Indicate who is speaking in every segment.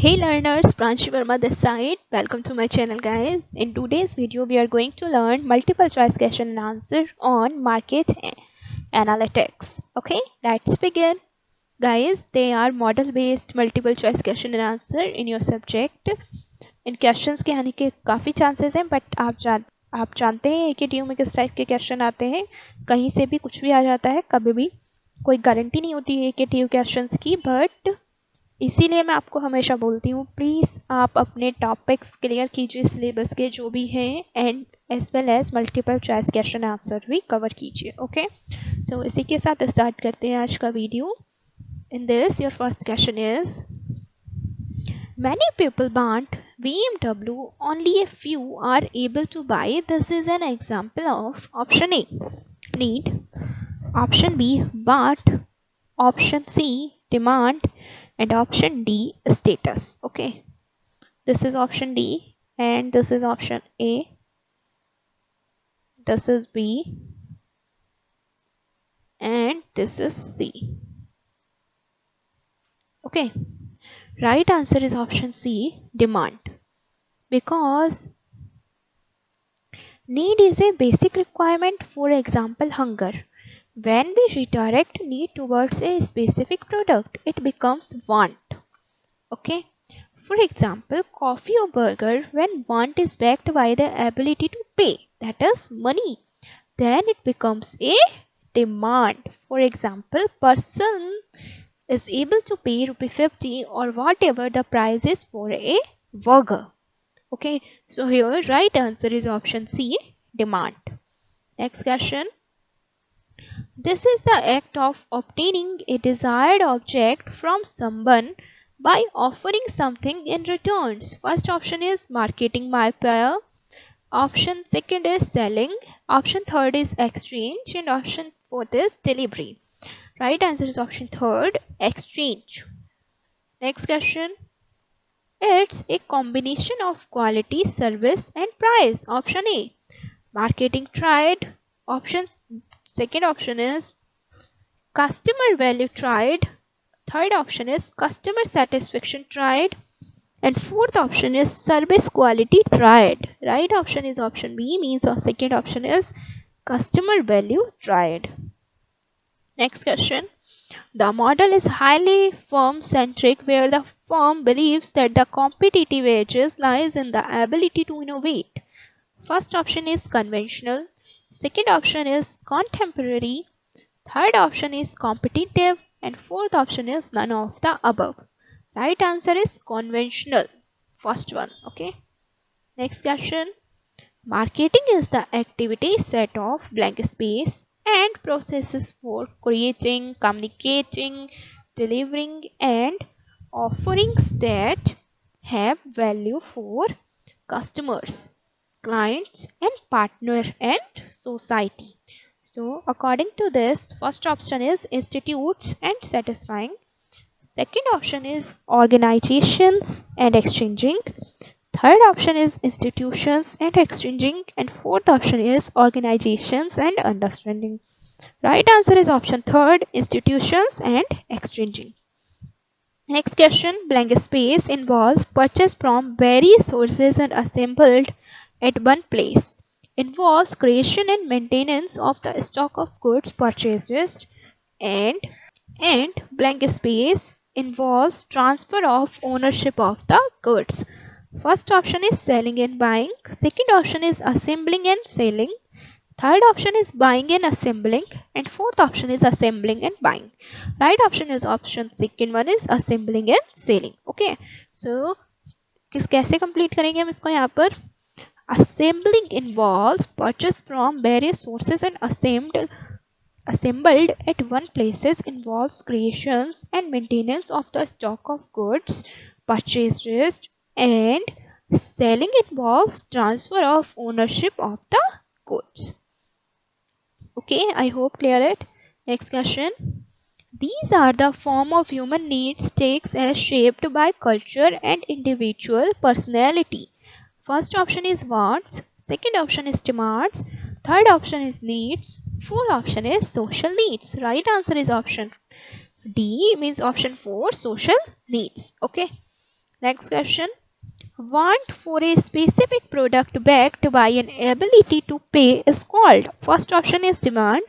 Speaker 1: Hey learners, Pranshi Verma this side. Welcome to my channel guys. In today's video we are going to learn multiple choice question and answer on market analytics. Okay, let's begin. Guys, they are model based multiple choice question and answer in your subject. In questions के आने के काफ़ी chances हैं, but आप जानते हैं कि TU में किस टाइप के क्वेश्चन आते हैं. कहीं से भी कुछ भी आ जाता है, कभी भी कोई गारंटी नहीं होती है कि टीयू क्वेश्चंस की, बट इसीलिए मैं आपको हमेशा बोलती हूँ प्लीज़ आप अपने टॉपिक्स क्लियर कीजिए सिलेबस के जो भी हैं, and as well as multiple choice question answer भी कवर कीजिए. ओके, सो इसी के साथ स्टार्ट करते हैं आज का video. In this your first question is many people want BMW, only a few are able to buy. This is an example of option A, need, option B, want, option C, demand, and option D, status. Okay, this is option D and this is option A, this is B and this is C. Okay, right answer is option C, demand, because need is a basic requirement. For example, hunger. When we redirect need towards a specific product, it becomes want. Okay, for example, coffee or burger, when want is backed by the ability to pay, that is money, then it becomes a demand. For example, person is able to pay ₹50 or whatever the price is for a burger. Okay, so here right answer is option C, demand. Next question. This is the act of obtaining a desired object from someone by offering something in returns. First option is marketing my pair. Option second is selling. Option third is exchange. And option fourth is delivery. Right answer is option third, exchange. Next question. It's a combination of quality, service and price. Option A, marketing tried. Second option is customer value tried. Third option is customer satisfaction tried. And fourth option is service quality tried. Right option is option B, means our second option is customer value tried. Next question. The model is highly firm centric, where the firm believes that the competitive edges lies in the ability to innovate. First option is conventional. Second option is contemporary. Third option is competitive. And fourth option is none of the above. Right answer is conventional. First one. Okay. Next question. Marketing is the activity set of blank space and processes for creating, communicating, delivering and offerings that have value for customers, clients and partner and society. So according to this, first option is institutes and satisfying. Second option is organizations and exchanging. Third option is institutions and exchanging. And fourth option is organizations and understanding. Right answer is option third, institutions and exchanging. Next question, blank space involves purchase from various sources and assembled at one place. Involves creation and maintenance of the stock of goods purchased, and blank space involves transfer of ownership of the goods. First option is selling and buying. Second option is assembling and selling. Third option is buying and assembling. And fourth option is assembling and buying. Right option is option second one is assembling and selling. Okay. So कैसे complete करेंगे हम इसको यहाँ पर. Assembling involves purchase from various sources and assembled at one places involves creations and maintenance of the stock of goods purchased, and selling involves transfer of ownership of the goods. Okay, I hope clear it. Next question. These are the form of human needs takes as shaped by culture and individual personality. First option is wants. Second option is demands. Third option is needs. Fourth option is social needs. Right answer is option D, means option 4, social needs. Okay. Next question. Want for a specific product backed by an ability to pay is called. First option is demand.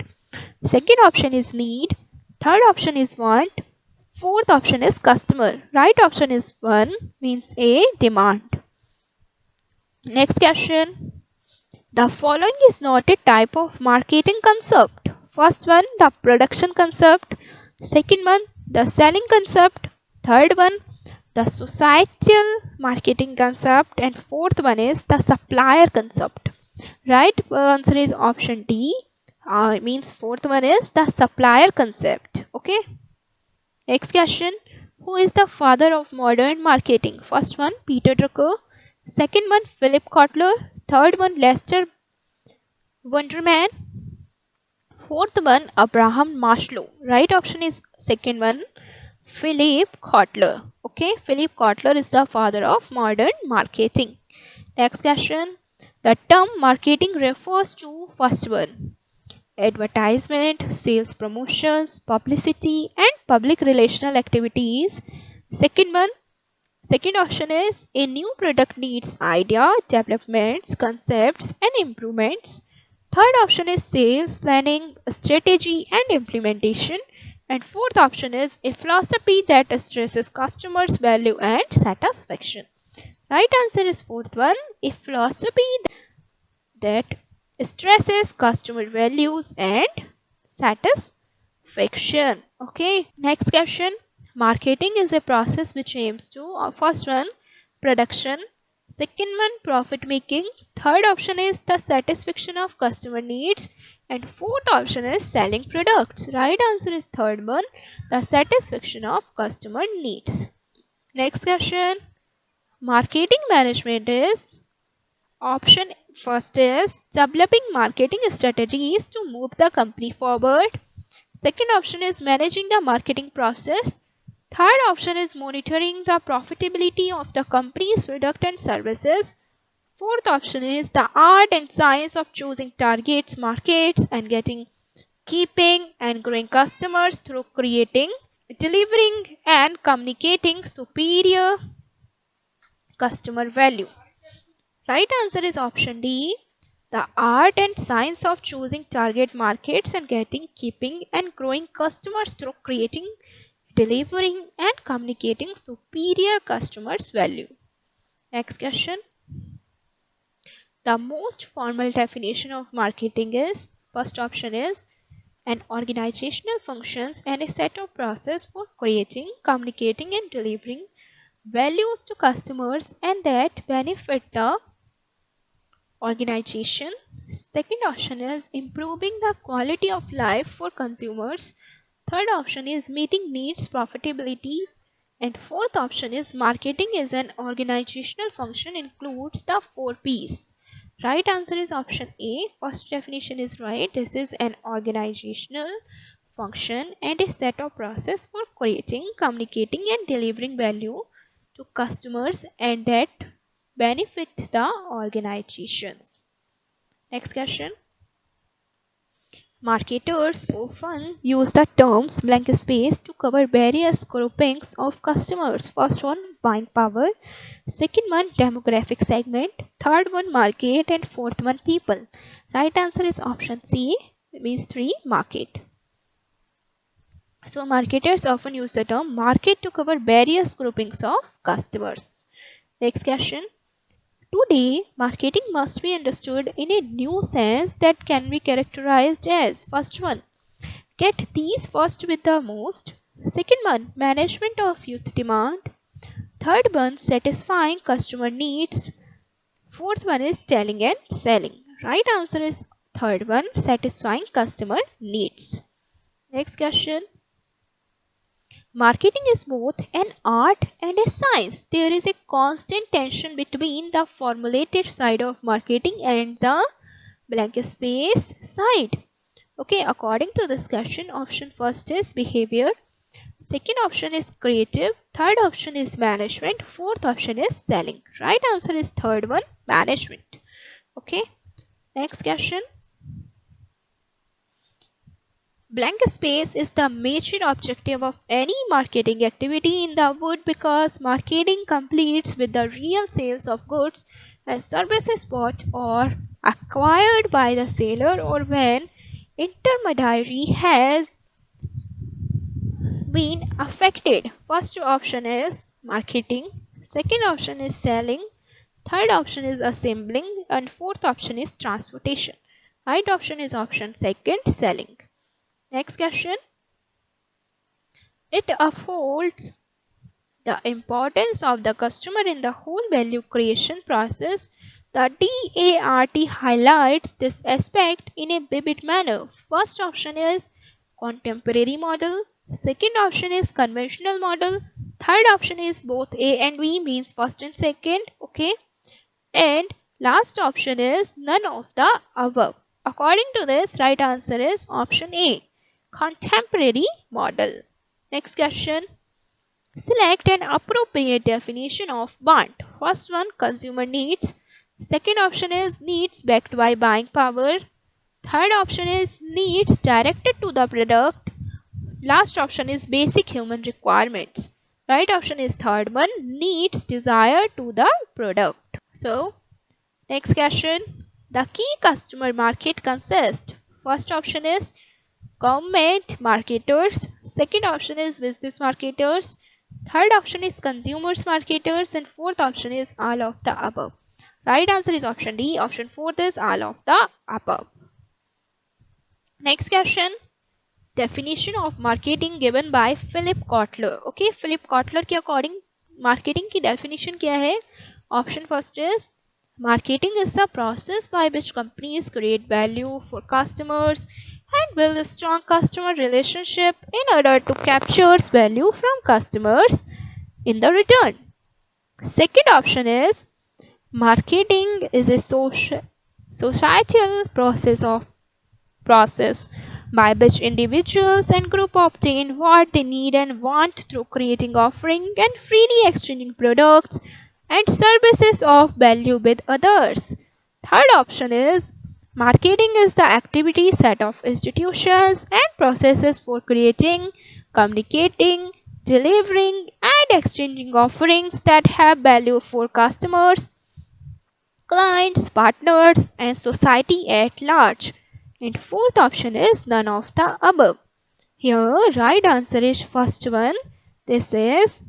Speaker 1: Second option is need. Third option is want. Fourth option is customer. Right option is 1, means A, demand. Next question. The following is not a type of marketing concept. First one, the production concept. Second one, the selling concept. Third one, the societal marketing concept. And fourth one is the supplier concept. Right answer is option D. Means fourth one is the supplier concept. Okay. Next question. Who is the father of modern marketing? First one, Peter Drucker. Second one, Philip Kotler. Third one, Lester Wunderman. Fourth one, Abraham Maslow. Right option is second one, Philip Kotler. Okay, Philip Kotler is the father of modern marketing. Next question. The term marketing refers to first one, advertisement, sales promotions, publicity and public relational activities. Second option is a new product needs idea, developments, concepts and improvements. Third option is sales, planning, strategy and implementation. And fourth option is a philosophy that stresses customers' value and satisfaction. Right answer is fourth one, a philosophy that stresses customer values and satisfaction. Okay, next question. Marketing is a process which aims to first one, production. Second one, profit making. Third option is the satisfaction of customer needs. And fourth option is selling products. Right answer is third one, the satisfaction of customer needs. Next question. Marketing management is option first is developing marketing strategies to move the company forward. Second option is managing the marketing process. Third option is monitoring the profitability of the company's product and services. Fourth option is the art and science of choosing targets, markets and keeping and growing customers through creating, delivering and communicating superior customer value. Right answer is option D. The art and science of choosing target markets and keeping and growing customers through creating, delivering and communicating superior customers value. Next question. The most formal definition of marketing is, first option is an organizational functions and a set of process for creating, communicating and delivering values to customers and that benefit the organization. Second option is improving the quality of life for consumers. Third option is meeting needs, profitability. And fourth option is marketing is an organizational function includes the 4 P's. Right answer is option A. First definition is right. This is an organizational function and a set of process for creating, communicating and delivering value to customers and that benefit the organizations. Next question. Marketers often use the terms blank space to cover various groupings of customers. First one, buying power. Second one, demographic segment. Third one, market. And fourth one, people. Right answer is option C, means 3, market. So marketers often use the term market to cover various groupings of customers. Next question. Today, marketing must be understood in a new sense that can be characterized as, first one, get these first with the most. Second one, management of youth demand. Third one, satisfying customer needs. Fourth one is telling and selling. Right answer is third one, satisfying customer needs. Next question. Marketing is both an art and a science. There is a constant tension between the formulated side of marketing and the blank space side. Okay, according to this question, option first is behavior. Second option is creative. Third option is management. Fourth option is selling. Right answer is third one, management. Okay, next question. Blank space is the major objective of any marketing activity in the world because marketing completes with the real sales of goods and services bought or acquired by the seller or when intermediary has been affected. First option is marketing, second option is selling, third option is assembling, and fourth option is transportation. Right option is option second, selling. Next question. It upholds the importance of the customer in the whole value creation process. The DART highlights this aspect in a vivid manner. First option is contemporary model, second option is conventional model, third option is both A and B, means first and second, okay, and last option is none of the above. According to this, right answer is option A, contemporary model. Next question. Select an appropriate definition of want. First one, consumer needs. Second option is needs backed by buying power. Third option is needs directed to the product. Last option is basic human requirements. Right option is third one, needs desire to the product. So, next question. The key customer market consists. First option is government marketers. Second option is business marketers. Third option is consumers marketers. And fourth option is all of the above. Right answer is option D. Option fourth is all of the above. Next question. Definition of marketing given by Philip Kotler. Okay, Philip Kotler के according marketing की definition क्या है? Option first is marketing is the process by which companies create value for customers and build a strong customer relationship in order to capture value from customers in the return. Second option is marketing is a societal process by which individuals and groups obtain what they need and want through creating, offering, and freely exchanging products and services of value with others. Third option is marketing is the activity set of institutions and processes for creating, communicating, delivering, and exchanging offerings that have value for customers, clients, partners, and society at large. And fourth option is none of the above. Here, right answer is first one. This is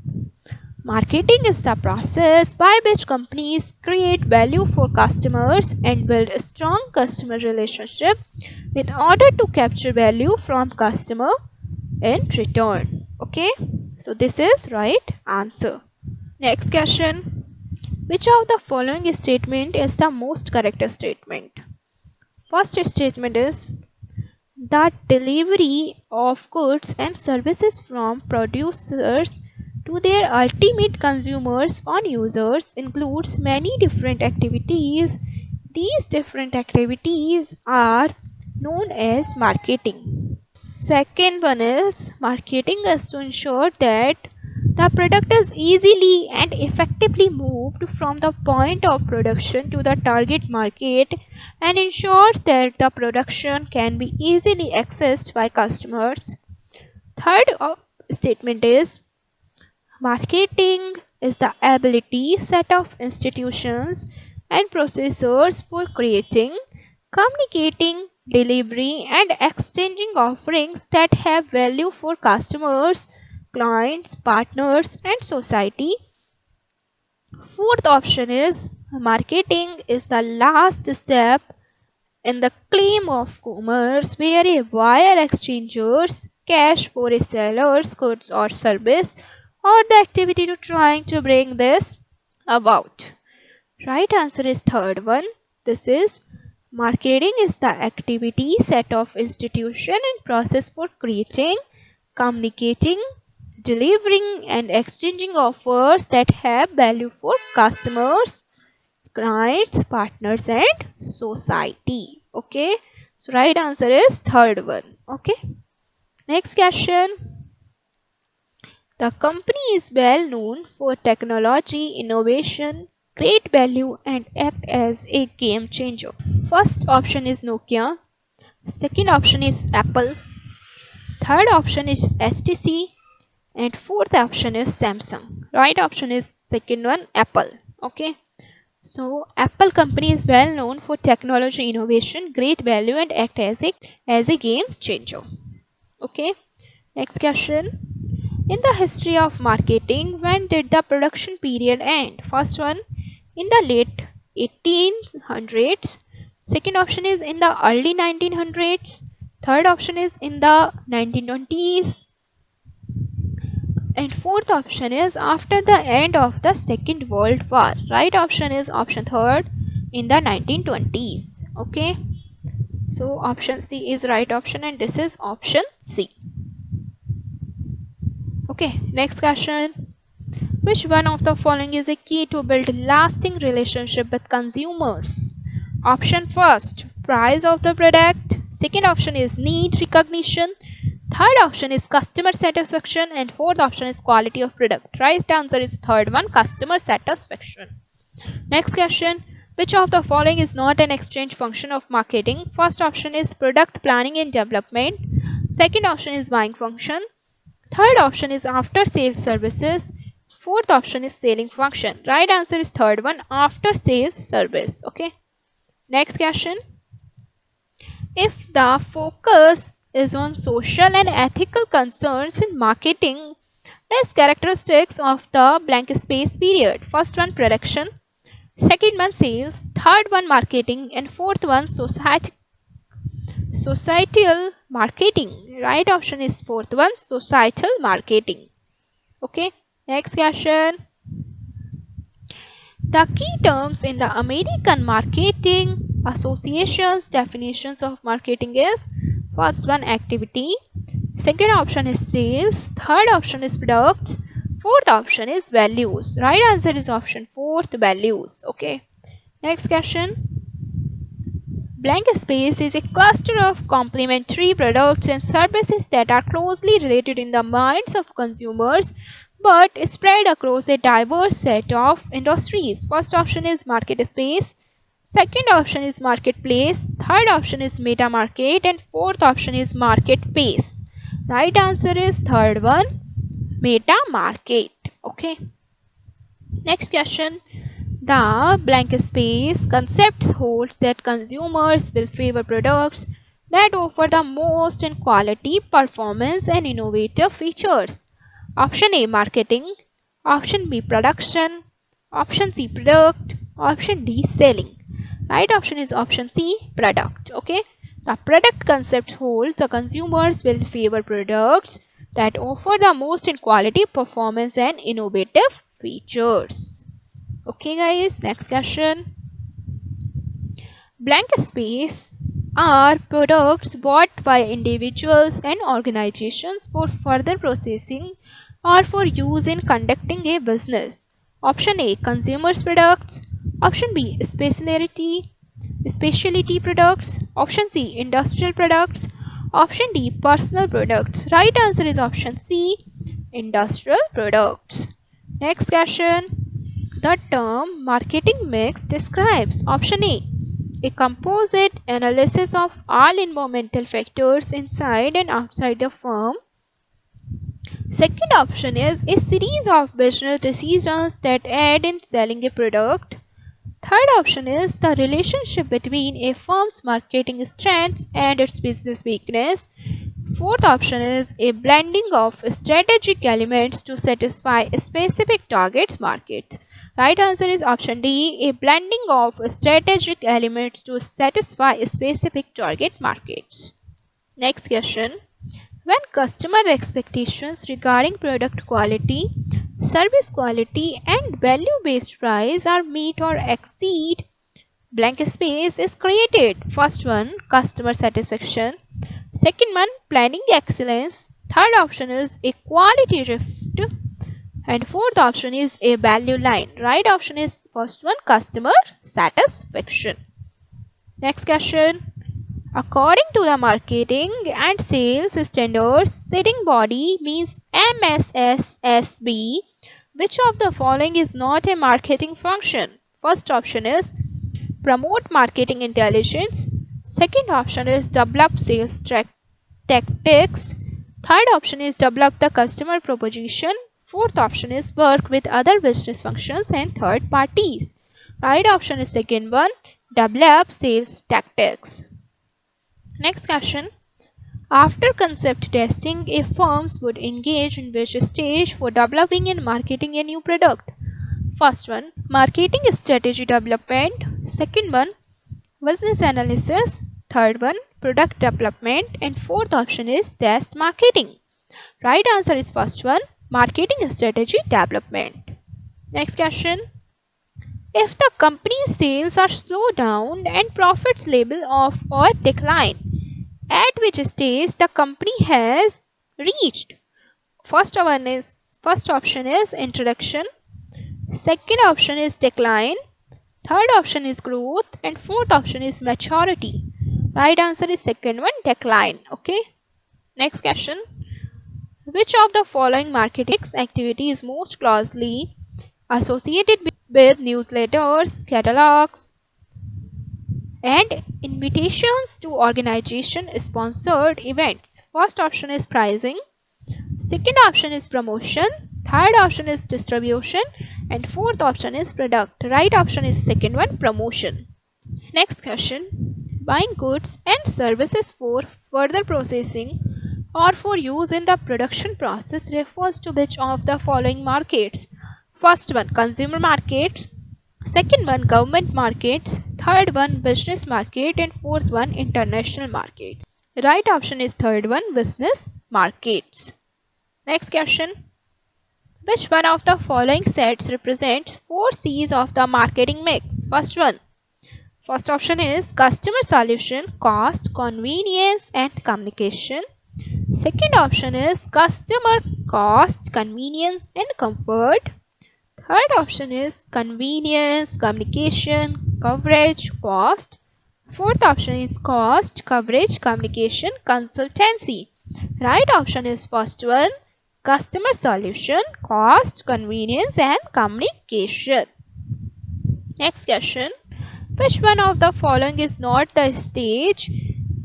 Speaker 1: marketing is the process by which companies create value for customers and build a strong customer relationship in order to capture value from customer in return. Okay, so this is right answer. Next question. Which of the following statement is the most correct statement? First statement is that delivery of goods and services from producers to their ultimate consumers or users includes many different activities. These different activities are known as marketing. Second one is marketing is to ensure that the product is easily and effectively moved from the point of production to the target market and ensures that the production can be easily accessed by customers. Third statement is marketing is the ability set of institutions and processors for creating, communicating, delivering, and exchanging offerings that have value for customers, clients, partners, and society. Fourth option is marketing is the last step in the claim of commerce where a buyer exchanges cash for a seller's goods or service or the activity to trying to bring this about. Right answer is third one. This is marketing is the activity set of institution and process for creating, communicating, delivering and exchanging offers that have value for customers, clients, partners and society. Okay, so right answer is third one. Okay, next question. The company is well known for technology, innovation, great value and act as a game changer. First option is Nokia. Second option is Apple. Third option is HTC. And fourth option is Samsung. Right option is second one, Apple. Okay. So Apple company is well known for technology innovation, great value, and act as a game changer. Okay. Next question. In the history of marketing, when did the production period end? First one, in the late 1800s. Second option is in the early 1900s. Third option is in the 1920s. And fourth option is after the end of the Second World War. Right option is option third, in the 1920s. Okay. So option C is right option and this is option C. Okay. Next question. Which one of the following is a key to build lasting relationship with consumers? Option first, price of the product. Second option is need recognition. Third option is customer satisfaction and fourth option is quality of product. Right answer is third one, customer satisfaction. Next question. Which of the following is not an exchange function of marketing? First option is product planning and development. Second option is buying function. Third option is after sales services. Fourth option is selling function. Right answer is third one, after sales service. Okay. Next question. If the focus is on social and ethical concerns in marketing, list characteristics of the blank space period. First one, production. Second one, sales. Third one, marketing. And fourth one, societal marketing. Right option is fourth one, societal marketing. Okay. Next question. The key terms in the American Marketing Association's definitions of marketing is first one, activity. Second option is sales. Third option is products. Fourth option is values. Right answer is option fourth, values. Okay. Next question. Blank space is a cluster of complementary products and services that are closely related in the minds of consumers but spread across a diverse set of industries. First option is market space. Second option is marketplace. Third option is meta market and fourth option is market pace. Right answer is third one, meta market. Okay. Next question. The blank space concept holds that consumers will favor products that offer the most in quality, performance, and innovative features. Option A, marketing. Option B, production. Option C, product. Option D, selling. Right option is option C, product. Okay. The product concept holds the consumers will favor products that offer the most in quality, performance, and innovative features. Okay guys, next question. Blank space are products bought by individuals and organizations for further processing or for use in conducting a business. Option A, consumers products. Option B, specialty products. Option C, industrial products. Option D, personal products. Right answer is option C, industrial products. Next question. The term marketing mix describes option A composite analysis of all environmental factors inside and outside the firm. Second option is a series of business decisions that aid in selling a product. Third option is the relationship between a firm's marketing strengths and its business weakness. Fourth option is a blending of strategic elements to satisfy specific target markets. Right answer is option D, a blending of strategic elements to satisfy specific target markets. Next question. When customer expectations regarding product quality, service quality and value-based price are meet or exceed, blank space is created. First one, customer satisfaction. Second one, planning excellence. Third option is a quality drift. And fourth option is a value line. Right option is first one, customer satisfaction. Next question. According to the marketing and sales standards setting body means MSSSB, which of the following is not a marketing function? First option is promote marketing intelligence. Second option is develop sales tactics. Third option is develop the customer proposition. Fourth option is work with other business functions and third parties. Right option is second one, develop sales tactics. Next question. After concept testing, if firms would engage in which stage for developing and marketing a new product? First one, marketing strategy development. Second one, business analysis. Third one, product development. And fourth option is test marketing. Right answer is first one, marketing strategy development. Next question. If the company's sales are slow down and profits level off or decline, at which stage the company has reached? First option is introduction. Second option is decline. Third option is growth. And fourth option is maturity. Right answer is second one, decline. Okay. Next question. Which of the following marketing activity is most closely associated with newsletters, catalogs, and invitations to organization sponsored events? First option is pricing. Second option is promotion. Third option is distribution. And fourth option is product. Right option is second one, promotion. Next question. Buying goods and services for further processing or for use in the production process refers to which of the following markets? First one, consumer markets. Second one, government markets. Third one, business market. And fourth one, international markets. Right option is third one, business markets. Next question. Which one of the following sets represents 4 C's of the marketing mix? First option is customer solution, cost, convenience and communication. Second option is customer, cost, convenience and comfort. Third option is convenience, communication, coverage, cost. Fourth option is cost, coverage, communication, consultancy. Right option is first one, customer solution, cost, convenience and communication. Next question. Which one of the following is not the stage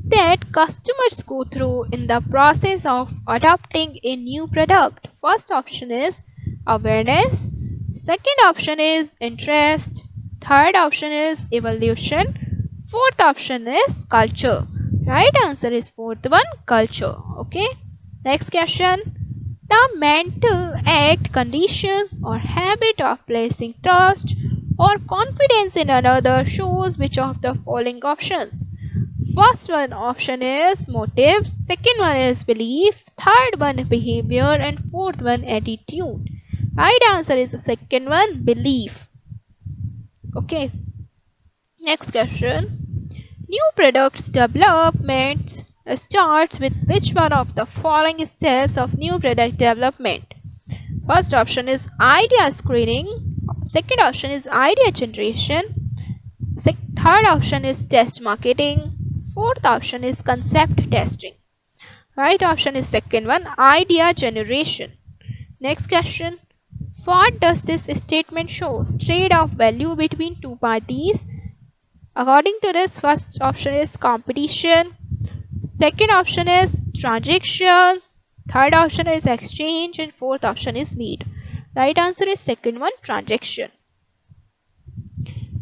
Speaker 1: that customers go through in the process of adopting a new product? First option is awareness. Second option is interest. Third option is evolution. Fourth option is culture. Right answer is fourth one, culture. Okay. Next question. The mental act, conditions or habit of placing trust or confidence in another shows which of the following options? First one option is motive, second one is belief, third one behavior and fourth one attitude. Right answer is the second one, belief. Okay. Next question. New products development starts with which one of the following steps of new product development? First option is idea screening. Second option is idea generation. Third option is test marketing. Fourth option is concept testing. Right option is second one, idea generation. Next question. What does this statement show? Trade of value between two parties. According to this, first option is competition. Second option is transactions. Third option is exchange. And fourth option is need. Right answer is second one, transaction.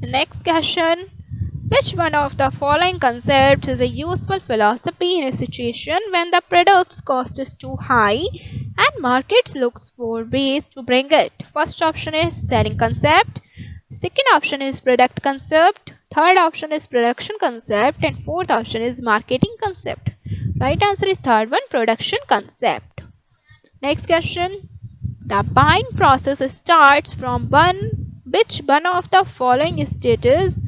Speaker 1: Next question. Which one of the following concepts is a useful philosophy in a situation when the product's cost is too high and markets looks for ways to bring it? First option is selling concept. Second option is product concept. Third option is production concept. And fourth option is marketing concept. Right answer is third one, production concept. Next question. The buying process starts from which one of the following stages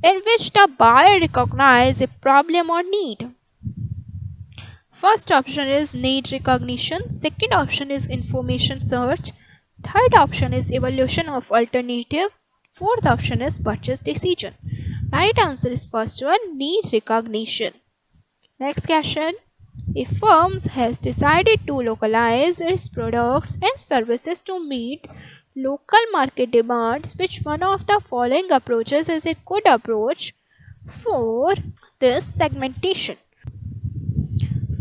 Speaker 1: in which the buyer recognizes a problem or need? First option is need recognition. Second option is information search. Third option is evaluation of alternative. Fourth option is purchase decision. Right answer is first one, need recognition. Next question. If firms has decided to localize its products and services to meet local market demands, which one of the following approaches is a good approach for this segmentation?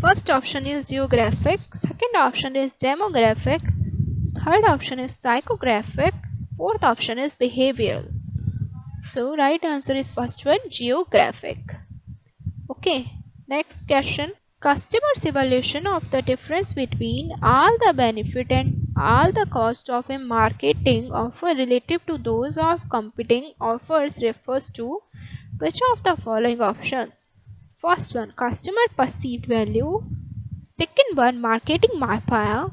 Speaker 1: First option is geographic, second option is demographic, third option is psychographic, fourth option is behavioral. So right answer is first one, geographic. Okay, next question. Customers' evaluation of the difference between all the benefit and all the cost of a marketing offer relative to those of competing offers refers to which of the following options? First one, customer perceived value. Second one, marketing mapper.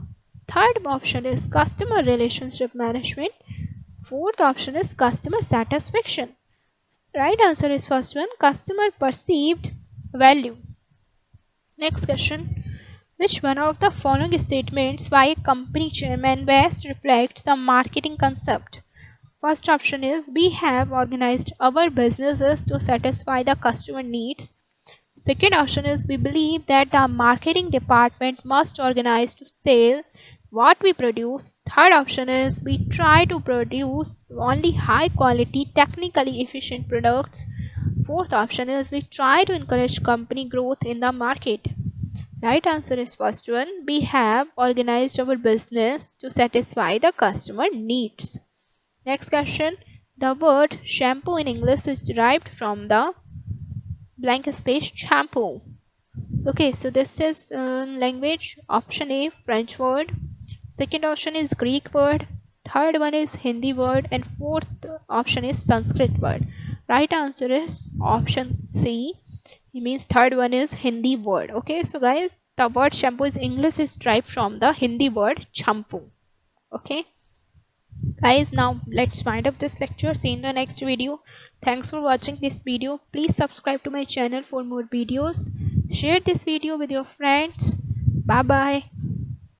Speaker 1: Third option is customer relationship management. Fourth option is customer satisfaction. Right answer is first one, customer perceived value. Next question. Which one of the following statements by a company chairman best reflects a marketing concept? First option is we have organized our businesses to satisfy the customer needs. Second option is we believe that the marketing department must organize to sell what we produce. Third option is we try to produce only high quality, technically efficient products. Fourth option is we try to encourage company growth in the market. Right answer is first one. We have organized our business to satisfy the customer needs. Next question. The word shampoo in English is derived from the blank space shampoo. Okay, so this is language. Option A, French word. Second option is Greek word. Third one is Hindi word. And fourth option is Sanskrit word. Right answer is option C. It means third one is Hindi word. Okay, so guys, the word shampoo is English is derived from the Hindi word shampoo. Okay, guys, now let's wind up this lecture. See you in the next video. Thanks for watching this video. Please subscribe to my channel for more videos. Share this video with your friends. Bye bye.